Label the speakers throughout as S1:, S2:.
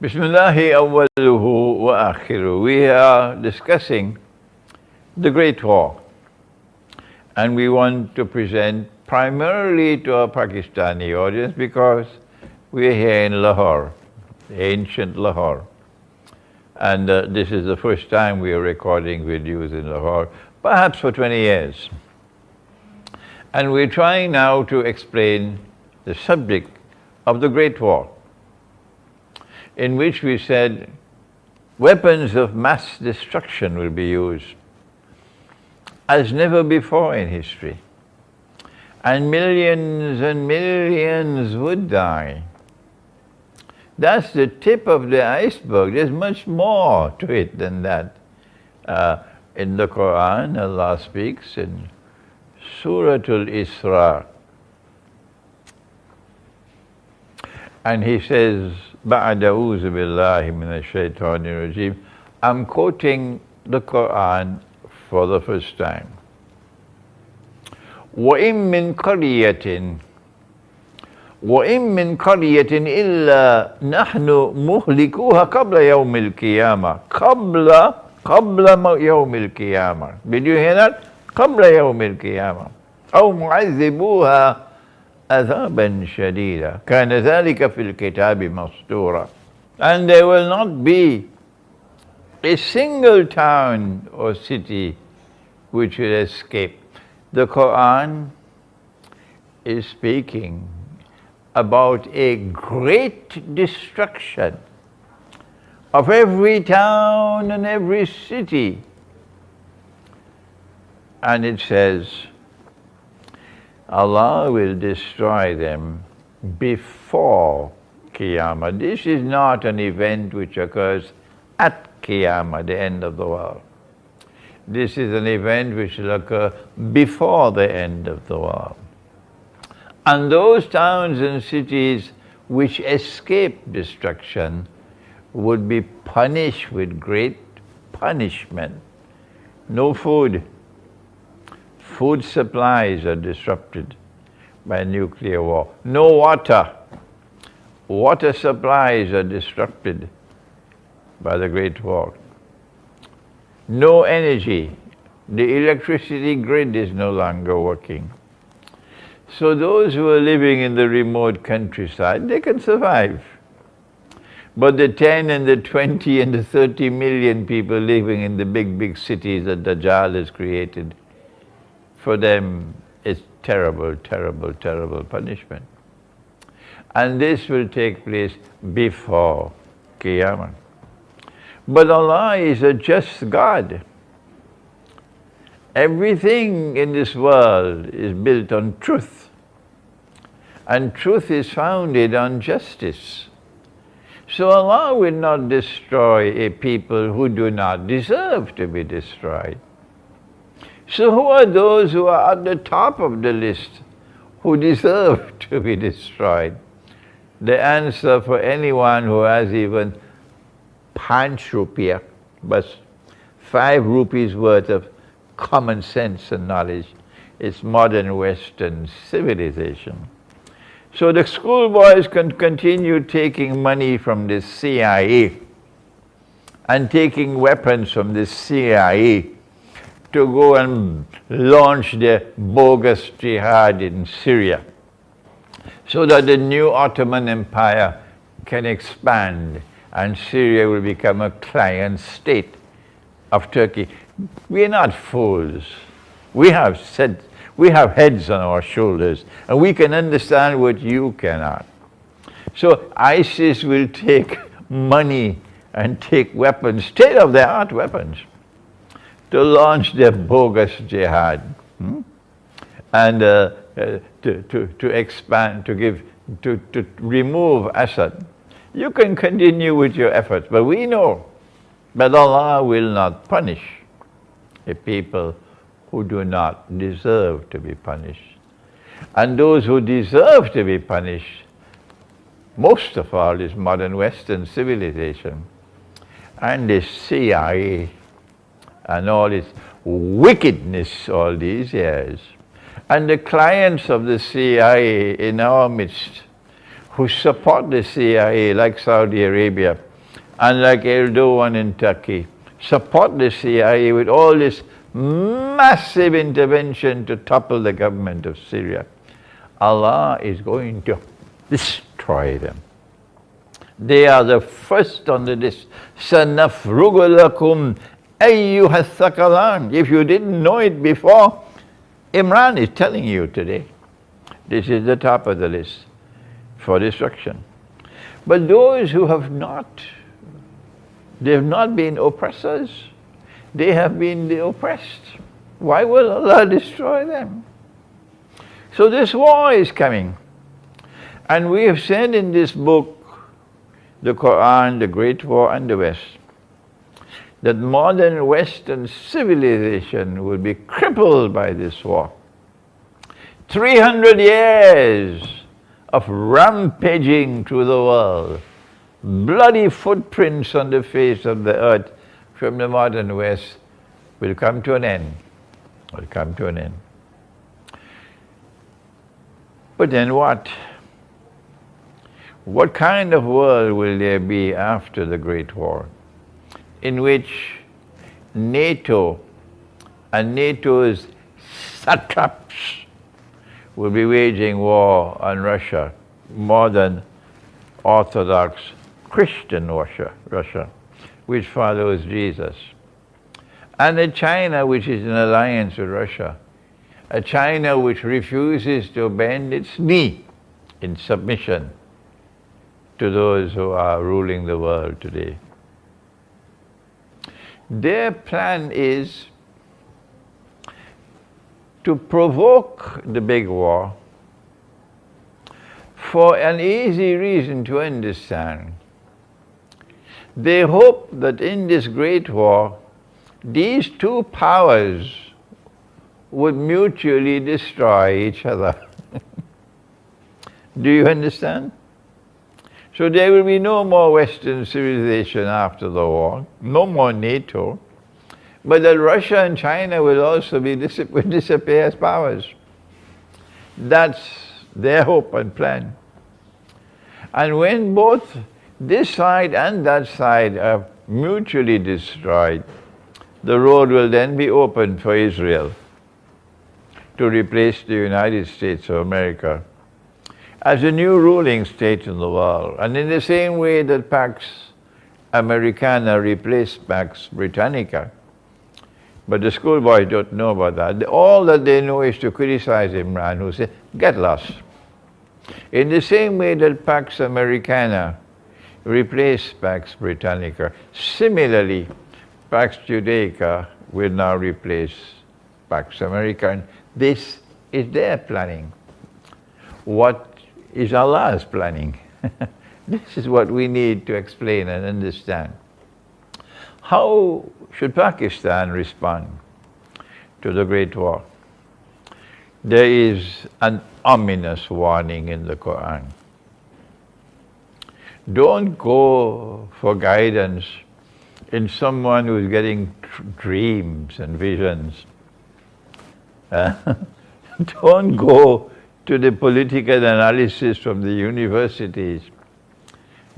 S1: Bismillahi awwaluhu wa akhiru. We are discussing the Great War, and we want to present primarily to our Pakistani audience because we're here in Lahore, ancient Lahore, and this is the first time we are recording videos in Lahore, perhaps for 20 years. And we're trying now to explain the subject of the Great War, in which we said weapons of mass destruction will be used as never before in history, and millions would die. That's the tip of the iceberg. There's much more to it than that. In the Quran, Allah speaks in Surah Al-Isra, and He says, بعد أعوذ بالله من الشيطان الرجيم. I'm quoting the Quran for the first time. وَإِن مِّن قَرْيَةٍ إِلَّا نَحْنُ مُهْلِكُوهَا قَبْلَ يَوْمِ الْقِيَامَةِ قبل يوم القيامة. Did you hear that? قبل يوم القيامة أو معذبوها عذابا شديدا كان ذلك في الكتاب مسطورا. And there will not be a single town or city which will escape. The Quran is speaking about a great destruction of every town and every city. And it says, Allah will destroy them before Qiyamah. This is not an event which occurs at Qiyamah, the end of the world. This is an event which will occur before the end of the world. And those towns and cities which escape destruction would be punished with great punishment. No food. Food supplies are disrupted by nuclear war. No water. Water supplies are disrupted by the Great War. No energy. The electricity grid is no longer working. So those who are living in the remote countryside, they can survive. But the 10 and the 20 and the 30 million people living in the big cities that Dajjal has created, for them it's terrible punishment. And this will take place before Qiyamah. But Allah is a just God. Everything in this world is built on truth. And truth is founded on justice. So Allah will not destroy a people who do not deserve to be destroyed. So who are those who are at the top of the list who deserve to be destroyed? The answer for anyone who has even 5 rupiah, but 5 rupees worth of common sense and knowledge, is modern Western civilization. So the schoolboys can continue taking money from the CIA and taking weapons from the CIA to go and launch their bogus jihad in Syria, so that the new Ottoman Empire can expand and Syria will become a client state of Turkey. We are not fools. We have heads on our shoulders, and we can understand what you cannot. So ISIS will take money and take weapons, state-of-the-art weapons, to launch their bogus jihad, and to expand, to remove Assad. You can continue with your efforts, but we know that Allah will not punish a people who do not deserve to be punished. And those who deserve to be punished, most of all, is modern Western civilization and the CIA and all its wickedness all these years. And the clients of the CIA in our midst, who support the CIA, like Saudi Arabia, and like Erdogan in Turkey, support the CIA with all this massive intervention to topple the government of Syria, Allah is going to destroy them. They are the first on the list. سَنَفْرُغُ لَكُمْ أَيُّهَا الثَّقَلَانِ. If you didn't know it before, Imran is telling you today. This is the top of the list for destruction. But those who have not, they have not been oppressors. They have been the oppressed. Why will Allah destroy them? So this war is coming. And we have said in this book, the Quran, the Great War and the West, that modern Western civilization will be crippled by this war. 300 years of rampaging through the world, bloody footprints on the face of the earth from the modern West will come to an end. Will come to an end. But then what? What kind of world will there be after the Great War, in which NATO and NATO's satraps will be waging war on Russia, modern Orthodox Christian Russia, which follows Jesus, and a China which is in alliance with Russia, a China which refuses to bend its knee in submission to those who are ruling the world today. Their plan is to provoke the big war for an easy reason to understand. They hope that in this great war, these two powers would mutually destroy each other. Do you understand? So there will be no more Western civilization after the war, no more NATO, but that Russia and China will also be disappear as powers. That's their hope and plan. And when both this side and that side are mutually destroyed, the road will then be open for Israel to replace the United States of America as a new ruling state in the world. And in the same way that Pax Americana replaced Pax Britannica. But the schoolboys don't know about that. All that they know is to criticize Imran, who said, get lost. In the same way that Pax Americana replaced Pax Britannica, similarly, Pax Judaica will now replace Pax Americana. This is their planning. What is Allah's planning? This is what we need to explain and understand. How should Pakistan respond to the Great War? There is an ominous warning in the Quran. Don't go for guidance in someone who is getting dreams and visions. Don't go to the political analysis from the universities.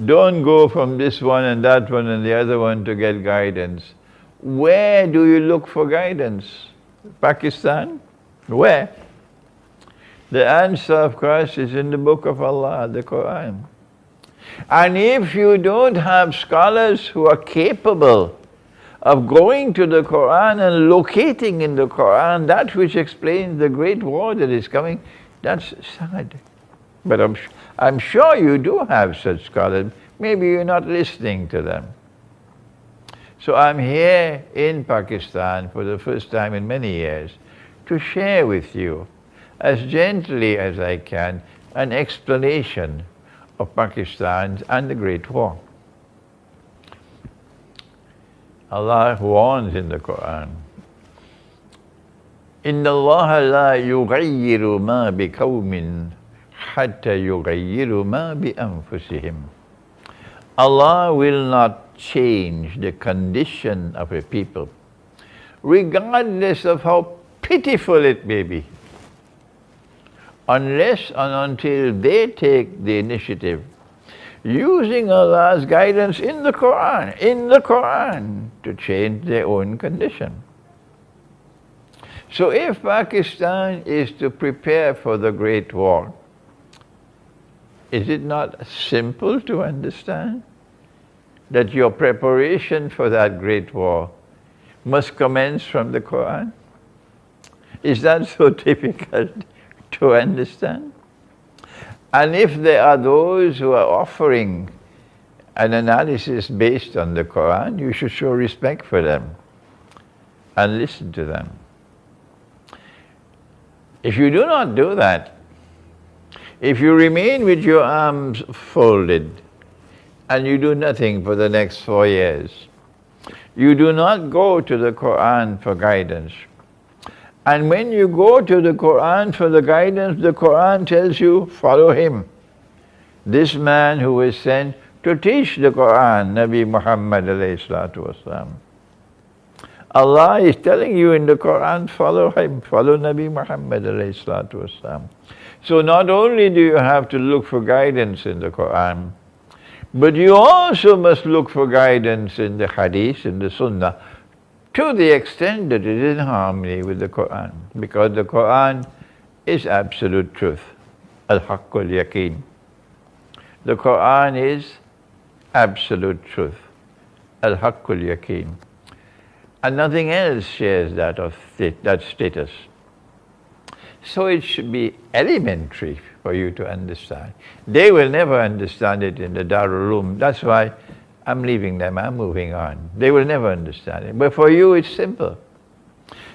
S1: Don't go from this one and that one and the other one to get guidance. Where do you look for guidance? Pakistan? Where? The answer, of course, is in the book of Allah, the Quran. And if you don't have scholars who are capable of going to the Quran and locating in the Quran that which explains the great war that is coming, that's sad. But I'm sure you do have such scholars. Maybe you're not listening to them. So I'm here in Pakistan for the first time in many years to share with you, as gently as I can, an explanation of Pakistan and the Great War. Allah warns in the Quran, إِنَّ اللَّهَ لَا يُغَيِّرُ مَا بِقَوْمٍ حَتَّى يُغَيِّرُ مَا بِأَنفُسِهِمْ. Allah will not change the condition of a people, regardless of how pitiful it may be, unless and until they take the initiative using Allah's guidance in the Quran, to change their own condition. So if Pakistan is to prepare for the Great War, is it not simple to understand that your preparation for that Great War must commence from the Quran? Is that so difficult to understand? And if there are those who are offering an analysis based on the Quran, you should show respect for them and listen to them. If you do not do that, if you remain with your arms folded and you do nothing for the next 4 years, you do not go to the Quran for guidance. And when you go to the Quran for the guidance, the Quran tells you, follow him. This man who was sent to teach the Quran, Nabi Muhammad alayhi salatu wasalam. Allah is telling you in the Quran, follow him, follow Nabi Muhammad alayhi salatu wasalam. So not only do you have to look for guidance in the Quran, but you also must look for guidance in the Hadith, in the Sunnah, to the extent that it is in harmony with the Quran. Because the Quran is absolute truth. Al-Haq al-Yaqeen. The Quran is absolute truth. Al-Haq al-Yaqeen. And nothing else shares that status. So it should be elementary for you to understand. They will never understand it in the Darul Uloom. That's why I'm leaving them, I'm moving on. They will never understand it. But for you it's simple.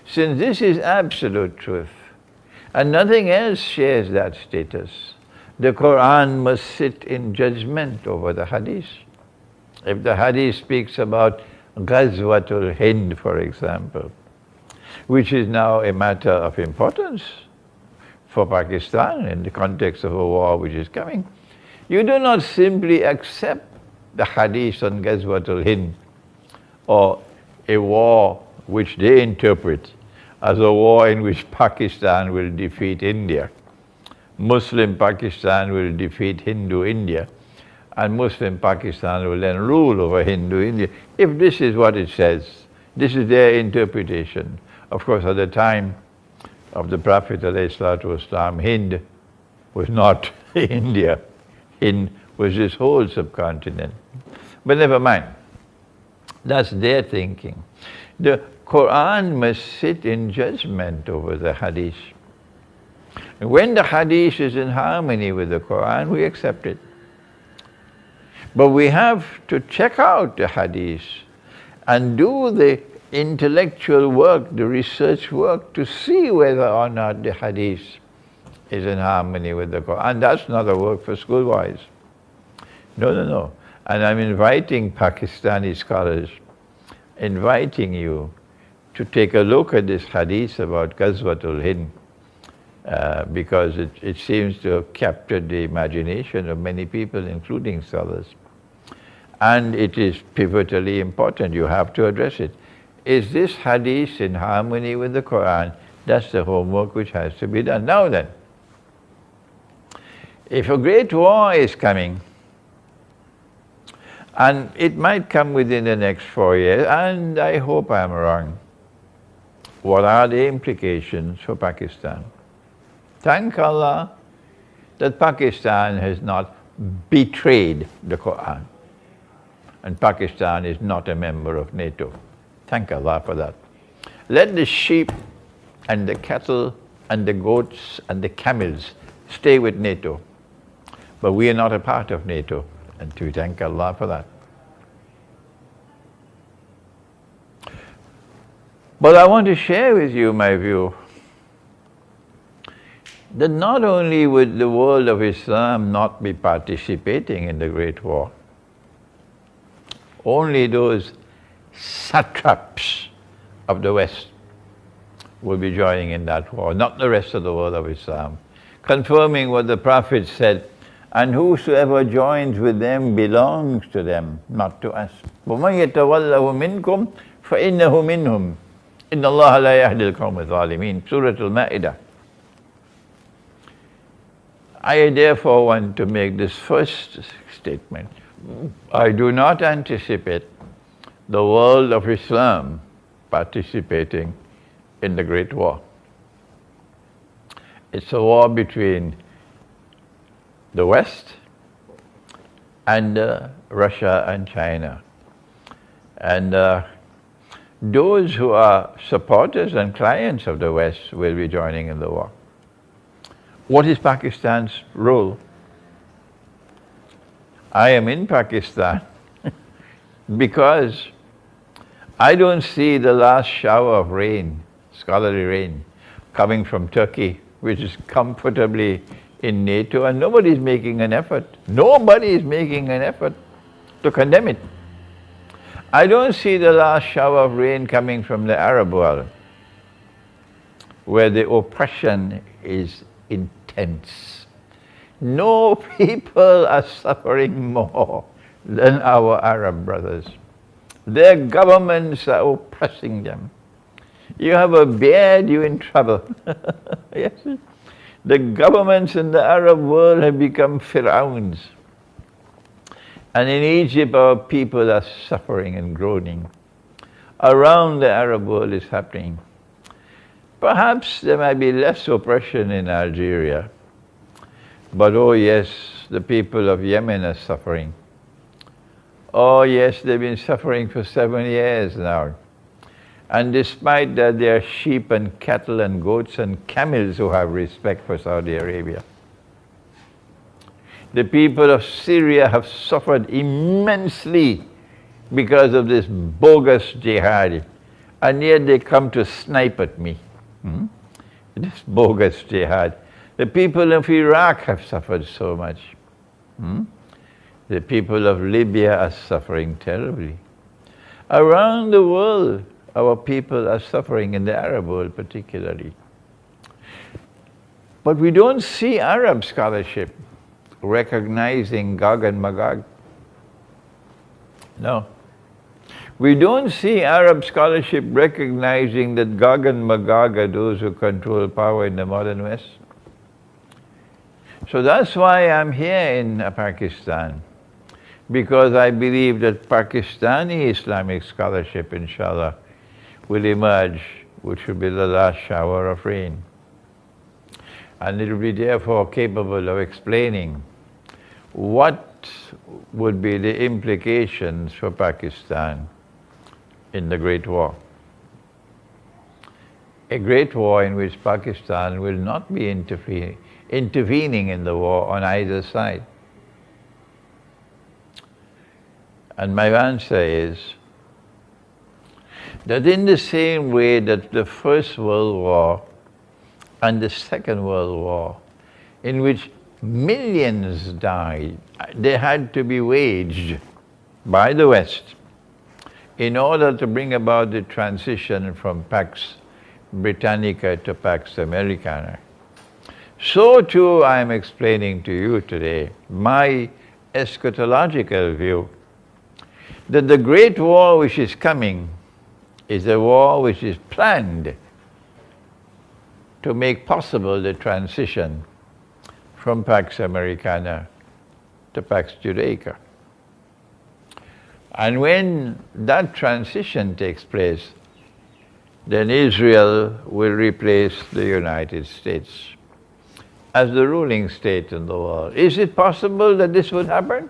S1: Since this is absolute truth, and nothing else shares that status, the Quran must sit in judgment over the Hadith. If the Hadith speaks about Ghazwatul Hind, for example, which is now a matter of importance for Pakistan in the context of a war which is coming, you do not simply accept the Hadith on Ghazwatul Hind, or a war which they interpret as a war in which Pakistan will defeat India. Muslim Pakistan will defeat Hindu India, and Muslim Pakistan will then rule over Hindu India. If this is what it says, this is their interpretation. Of course, at the time of the Prophet ﷺ, Hind was not India. Hind was this whole subcontinent. But never mind. That's their thinking. The Quran must sit in judgment over the Hadith. And when the Hadith is in harmony with the Quran, we accept it. But we have to check out the Hadith and do the intellectual work, the research work, to see whether or not the Hadith is in harmony with the Quran. That's not a work for schoolboys. No. And I'm inviting Pakistani scholars, inviting you to take a look at this Hadith about Ghazwatul Hind, because it seems to have captured the imagination of many people, including scholars. And it is pivotally important. You have to address it. Is this Hadith in harmony with the Quran? That's the homework which has to be done. Now then, if a great war is coming, and it might come within the next 4 years, and I hope I'm wrong, what are the implications for Pakistan? Thank Allah that Pakistan has not betrayed the Quran, and Pakistan is not a member of NATO. Thank Allah for that. Let the sheep and the cattle and the goats and the camels stay with NATO, but we are not a part of NATO, and we thank Allah for that. But I want to share with you my view that not only would the world of Islam not be participating in the Great War, only those satraps of the West will be joining in that war, not the rest of the world of Islam, confirming what the Prophet said, and whosoever joins with them belongs to them, not to us. وَمَنْ يَتَوَلَّهُ مِنْكُمْ فَإِنَّهُ مِنْهُمْ إِنَّ اللَّهَ لَا يَهْدِي الْقَوْمَ الظَّالِمِينَ. Surah Al-Ma'idah. I therefore want to make this first statement. I do not anticipate the world of Islam participating in the Great War. It's a war between the West and Russia and China. And those who are supporters and clients of the West will be joining in the war. What is Pakistan's role? I am in Pakistan because I don't see the last shower of rain, scholarly rain, coming from Turkey, which is comfortably in NATO, and nobody is making an effort. Nobody is making an effort to condemn it. I don't see the last shower of rain coming from the Arab world, where the oppression is intense. No people are suffering more than our Arab brothers. Their governments are oppressing them. You have a beard, you're in trouble. Yes. The governments in the Arab world have become Fir'auns. And in Egypt, our people are suffering and groaning. Around the Arab world is happening. Perhaps there might be less oppression in Algeria. But oh yes, the people of Yemen are suffering. Oh yes, they've been suffering for 7 years now. And despite that, there are sheep and cattle and goats and camels who have respect for Saudi Arabia. The people of Syria have suffered immensely because of this bogus jihad. And yet they come to snipe at me. This bogus jihad. The people of Iraq have suffered so much. The people of Libya are suffering terribly. Around the world, our people are suffering, in the Arab world particularly. But we don't see Arab scholarship recognizing Gog and Magog. No. We don't see Arab scholarship recognizing that Gog and Magog are those who control power in the modern West. So that's why I'm here in Pakistan, because I believe that Pakistani Islamic scholarship, inshallah, will emerge, which will be the last shower of rain. And it will be therefore capable of explaining what would be the implications for Pakistan in the Great War. A great war in which Pakistan will not be intervening in the war on either side. And my answer is that in the same way that the First World War and the Second World War, in which millions died, they had to be waged by the West in order to bring about the transition from Pax Britannica to Pax Americana. So too I am explaining to you today my eschatological view that the great war which is coming is a war which is planned to make possible the transition from Pax Americana to Pax Judaica. And when that transition takes place, then Israel will replace the United States as the ruling state in the world. Is it possible that this would happen?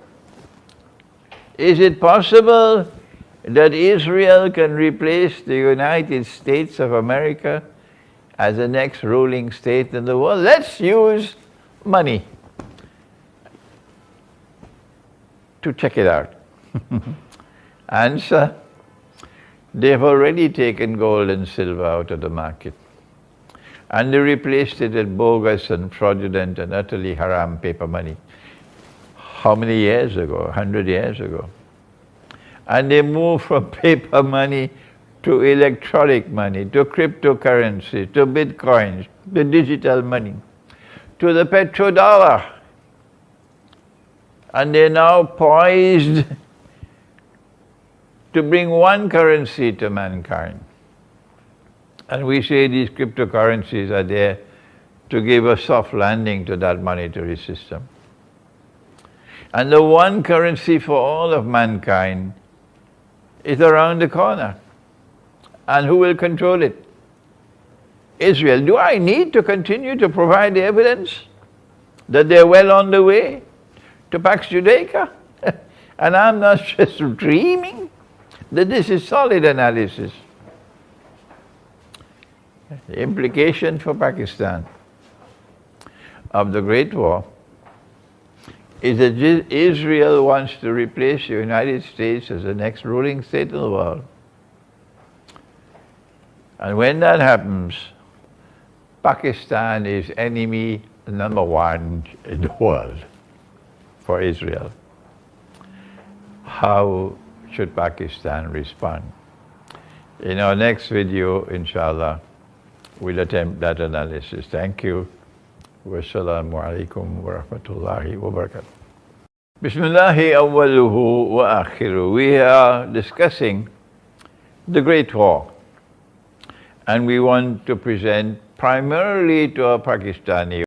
S1: Is it possible that Israel can replace the United States of America as the next ruling state in the world? Let's use money to check it out. Answer: they've already taken gold and silver out of the market, and they replaced it with bogus and fraudulent and utterly haram paper money. How many years ago? 100 years ago. And they moved from paper money to electronic money, to cryptocurrency, to bitcoins, to digital money, to the petrodollar. And they're now poised to bring one currency to mankind. And we say these cryptocurrencies are there to give a soft landing to that monetary system. And the one currency for all of mankind is around the corner. And who will control it? Israel. Do I need to continue to provide the evidence that they're well on the way to Pax Judaica? And I'm not just dreaming that this is solid analysis. The implication for Pakistan of the Great War is that Israel wants to replace the United States as the next ruling state in the world. And when that happens, Pakistan is enemy number one in the world for Israel. How should Pakistan respond? In our next video, inshallah, we'll attempt that analysis. Thank you. Wassalamu alaikum wa rahmatullahi wa barakatuh. Bismillahi awwaluhu wa akhiru. We are discussing the Great War. And we want to present primarily to our Pakistani